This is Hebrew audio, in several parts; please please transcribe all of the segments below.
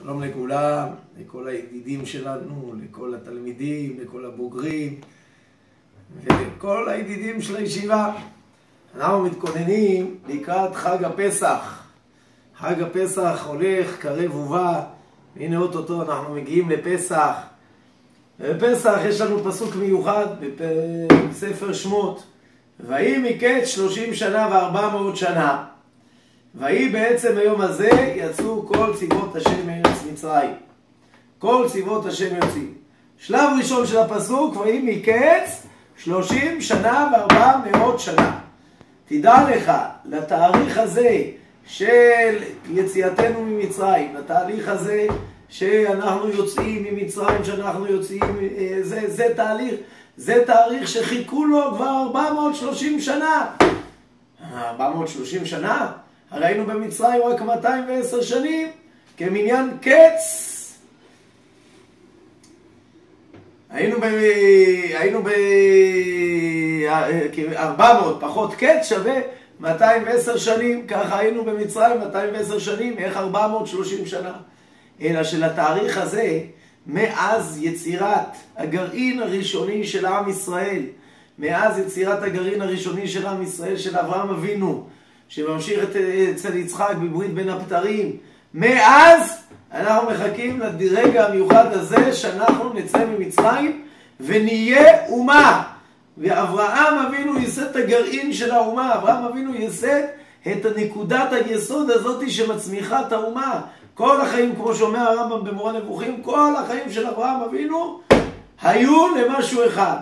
שלום לכולם, לכל הידידים שלנו, לכל התלמידים, לכל הבוגרים ולכל הידידים של הישיבה. אנחנו מתכוננים לקראת חג הפסח. חג הפסח הולך, קרב ובא. הנה אוטוטו אנחנו מגיעים לפסח. בפסח יש לנו פסוק מיוחד בספר שמות. ויהי מקץ 30 שנה ו400 שנה. ויהי בעצם היום הזה יצאו כל צבאות השם מארץ מצרים. כל צבאות השם יוצאים. שלב ראשון של הפסוק, ויהי מקץ 30 שנה ו400 שנה. תדע לך, לתאריך הזה של יציאתנו ממצרים, לתהליך הזה שאנחנו יוצאים ממצרים, שאנחנו יוצאים, זה תאריך שחיכו לו כבר 430 שנה. 430 שנה? הרי היינו במצרים רק 210 שנים, כמניין קץ. היינו 400 פחות קץ שווה 210 שנים, ככה היינו במצרים 210 שנים, איך 430 שנה? אלא שלתאריך הזה, מאז יצירת הגרעין הראשוני של עם ישראל, מאז יצירת הגרעין הראשוני של עם ישראל, של אברהם אבינו, שממשיך אצל יצחק בברית בין הבתרים, מאז אנחנו מחכים לרגע המיוחד הזה שאנחנו נצא ממצרים ונהיה אומה. ואברהם אבינו ייסד את הגרעין של האומה, אברהם אבינו ייסד את נקודת היסוד הזאת שמצמיחה את האומה. כל החיים, כמו שאומר הרמב"ם במורה נבוכים, כל החיים של אברהם אבינו היו למשהו אחד,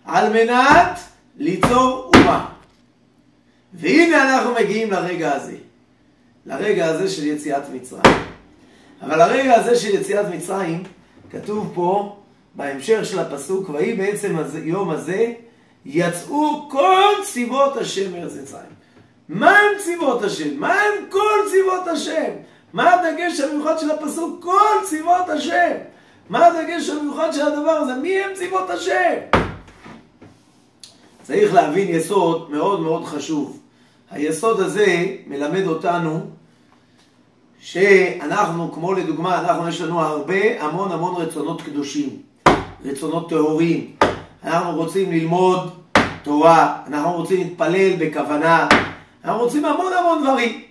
על מנת ליצור אומה. והנה אנחנו מגיעים לרגע הזה של יציאת מצרים. אבל הרגע הזה של יציאת מצרים, כתוב פה בהמשך של הפסוק, ויהי בעצם יום הזה יצאו כל צבאות השם מארץ מצרים. מה הם צבאות השם? מה הם כל צבאות השם? מה הדגש המיוחד של הפסוק? כל צבאות השם. מה הדגש המיוחד של הדבר הזה? מי הם צבאות השם? צריך להבין יסוד מאוד מאוד חשוב. היסוד הזה מלמד אותנו שאנחנו, כמו לדוגמה, יש לנו המון רצונות קדושים, רצונות טהורים. אנחנו רוצים ללמוד תורה, אנחנו רוצים להתפלל בכוונה, אנחנו רוצים המון דברים.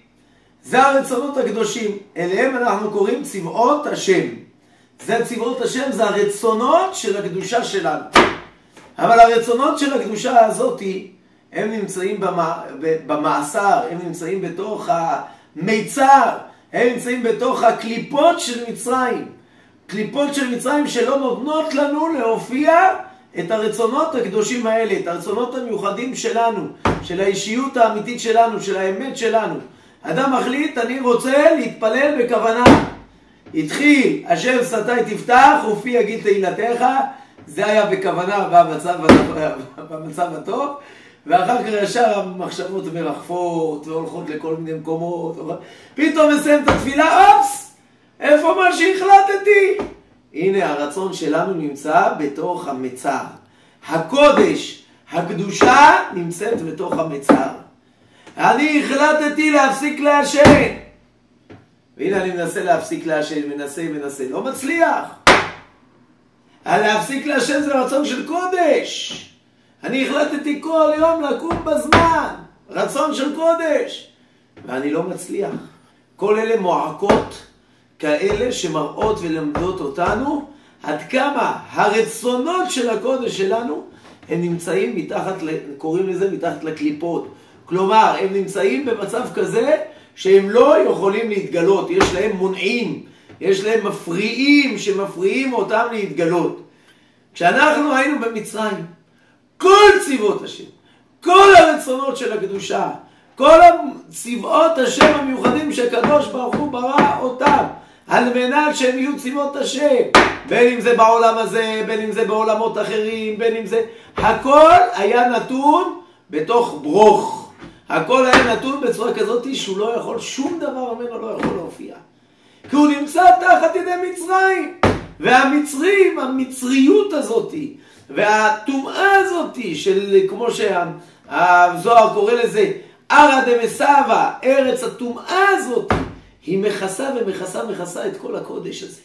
זה הרצונות הקדושים, אליהם אנחנו קוראים צבאות השם. זה צבאות השם, זה הרצונות של הקדושה שלנו. אבל הרצונות של הקדושה הזאת, הם נמצאים במאסר, הם נמצאים בתוך המיצר, הם נמצאים בתוך הקליפות של מצרים. קליפות של מצרים שלא נותנות לנו להופיע את הרצונות הקדושים האלה, את הרצונות המיוחדים שלנו, של האישיות האמיתית שלנו, של האמת שלנו. אדם מחליט, אני רוצה להתפלל בכוונה. התחיל, השם שפתי תפתח ופי יגיד תהילתך, זה היה בכוונה במצב הטוב, ואחר כך ישר המחשבות מרחפות והולכות לכל מיני מקומות. פתאום מסיים את התפילה, אופס, איפה מה שהחלטתי? הנה הרצון שלנו נמצא בתוך המצר. הקודש, הקדושה נמצאת בתוך המצר. אני החלטתי להפסיק לעשן. והנה אני מנסה להפסיק לעשן, מנסה, לא מצליח. להפסיק לעשן זה רצון של קודש. אני החלטתי כל יום לקום בזמן, רצון של קודש, ואני לא מצליח. כל אלה מועקות כאלה שמראות ולמדות אותנו עד כמה הרצונות של הקודש שלנו הם נמצאים מתחת, קוראים לזה מתחת לקליפות. כלומר, הם נמצאים במצב כזה שהם לא יכולים להתגלות, יש להם מונעים, יש להם מפריעים שמפריעים אותם להתגלות. כשאנחנו היינו במצרים, כל צבאות השם, כל הרצונות של הקדושה, כל צבאות השם המיוחדים שקדוש ברוך הוא ברא אותם, על מנת שהם יהיו צבאות השם, בין אם זה בעולם הזה, בין אם זה בעולמות אחרים, בין אם זה, הכל היה נתון בתוך ברוך. הכל היה נתון בצורה כזאת שהוא לא יכול, שום דבר ממנו לא יכול להופיע. כי הוא נמצא תחת ידי מצרים. והמצרים, המצריות הזאת, והטומאה הזאת, של כמו שהזוהר קורא לזה, ארא דמסאווה, ארץ הטומאה הזאת, היא מכסה ומכסה את כל הקודש הזה,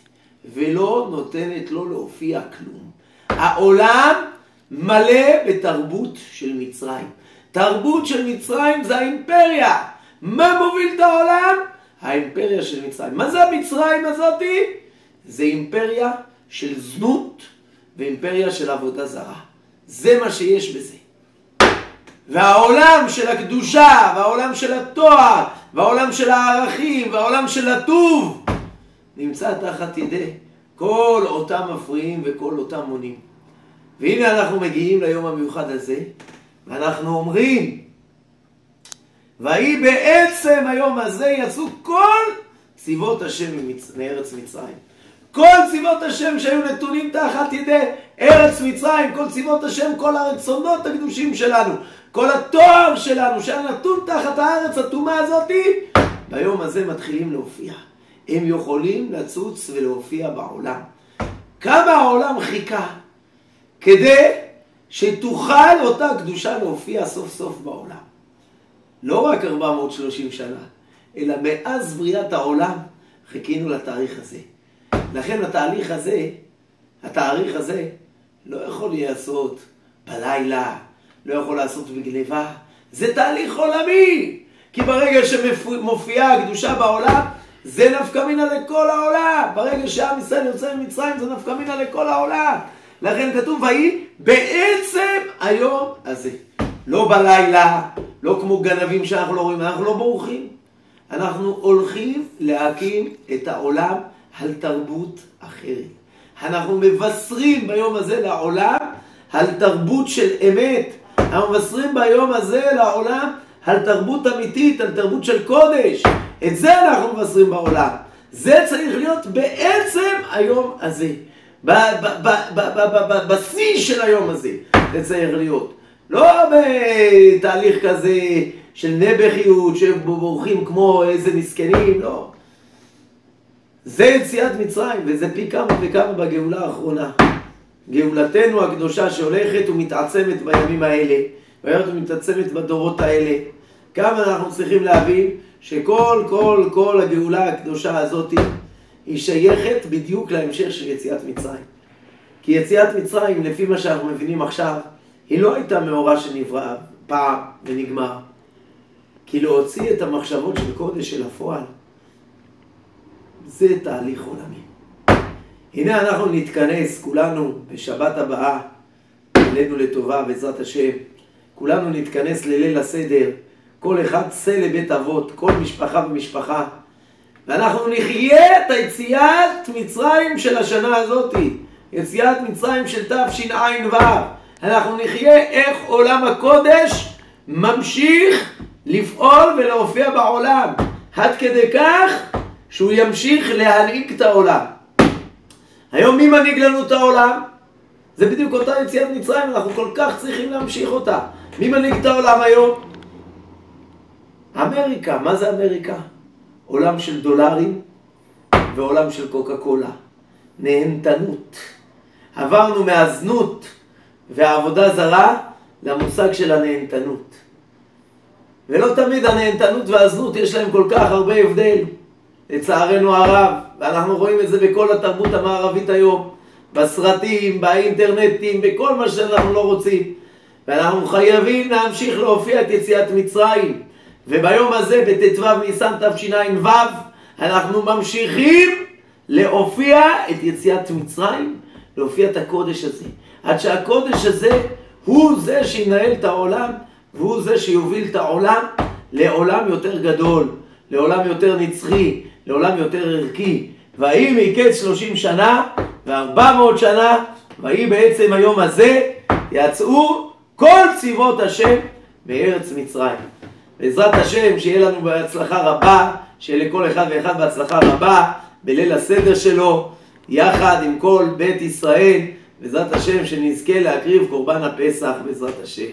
ולא נותנת לו להופיע כלום. העולם מלא בתרבות של מצרים. תרבות של מצרים זה האימפריה. מה מוביל את העולם? האימפריה של מצרים. מה זה המצרים הזאתי? זה אימפריה של זנות ואימפריה של עבודה זרה. זה מה שיש בזה. והעולם של הקדושה, והעולם של התואר, והעולם של הערכים, והעולם של הטוב, נמצא תחת ידי כל אותם מפריעים וכל אותם מונים. והנה אנחנו מגיעים ליום המיוחד הזה, ואנחנו אומרים, והיא בעצם היום הזה יצאו כל צבאות השם מארץ מצרים. כל צבאות השם שהיו נתונים תחת ידי ארץ מצרים, כל צבאות השם, כל הרצונות הקדושים שלנו, כל התואר שלנו שהיה נתון תחת הארץ התומה הזאת, ביום הזה מתחילים להופיע. הם יכולים לצוץ ולהופיע בעולם. כמה העולם חיכה כדי שתוכל אותה קדושה להופיע סוף סוף בעולם. לא רק 430 שנה, אלא מאז בריאת העולם חיכינו לתאריך הזה. לכן התאריך הזה לא יכול לעשות בלילה, לא יכול לעשות בגניבה. זה תהליך עולמי. כי ברגע שמופיעה הקדושה בעולם, זה נפקא מינה לכל העולם. ברגע שעם ישראל יוצא ממצרים, זה נפקא מינה לכל העולם. לכן כתוב, והיא בעצם היום הזה. לא בלילה, לא כמו גנבים שאנחנו לא רואים, אנחנו לא בורחים. אנחנו הולכים להקים את העולם על תרבות אחרת. אנחנו מבשרים ביום הזה לעולם על תרבות של אמת. אנחנו מבשרים ביום הזה לעולם על תרבות אמיתית, על תרבות של קודש. את זה אנחנו מבשרים בעולם. זה צריך להיות בעצם היום הזה. בשיא של היום הזה זה צריך להיות. לא בתהליך כזה של נבחיות שבורחים כמו איזה מסכנים, לא. זה יציאת מצרים, וזה פי כמה וכמה בגאולה האחרונה. גאולתנו הקדושה שהולכת ומתעצמת בימים האלה, והולכת ומתעצמת בדורות האלה. כמה אנחנו צריכים להבין שכל הגאולה הקדושה הזאת היא שייכת בדיוק להמשך של יציאת מצרים. כי יציאת מצרים, לפי מה שאנחנו מבינים עכשיו, היא לא הייתה מאורע שנברא פעם ונגמר. כי להוציא את המחשבות של קודש של הפועל, זה תהליך עולמי. הנה אנחנו נתכנס כולנו בשבת הבאה, אלינו לטובה בעזרת השם. כולנו נתכנס לליל הסדר, כל אחד צא לבית אבות, כל משפחה ומשפחה. ואנחנו נחיה את היציאת מצרים של השנה הזאת, יציאת מצרים של תשע"ו. אנחנו נחיה איך עולם הקודש ממשיך לפעול ולהופיע בעולם, עד כדי כך שהוא ימשיך להנהיג את העולם. היום מי מנהיג לנו את העולם? זה בדיוק אותה יציאת מצרים, אנחנו כל כך צריכים להמשיך אותה. מי מנהיג את העולם היום? אמריקה. מה זה אמריקה? עולם של דולרים ועולם של קוקה קולה. נהנתנות. עברנו מהזנות והעבודה זרה למושג של הנהנתנות. ולא תמיד הנהנתנות והזנות יש להם כל כך הרבה הבדל, לצערנו הרב, ואנחנו רואים את זה בכל התרבות המערבית היום, בסרטים, באינטרנטים, בכל מה שאנחנו לא רוצים. ואנחנו חייבים להמשיך להופיע את יציאת מצרים. וביום הזה, בט"ו ניסן תשע"ו, אנחנו ממשיכים להופיע את יציאת מצרים, להופיע את הקודש הזה. עד שהקודש הזה הוא זה שינהל את העולם, והוא זה שיוביל את העולם לעולם יותר גדול, לעולם יותר נצחי, לעולם יותר ערכי. והיא מקץ 30 שנה ו400 שנה, והיא בעצם היום הזה יצאו כל צבאות השם מארץ מצרים. בעזרת השם שיהיה לנו בהצלחה רבה, שיהיה לכל אחד ואחד בהצלחה רבה בליל הסדר שלו, יחד עם כל בית ישראל, בעזרת השם שנזכה להקריב קורבן הפסח בעזרת השם.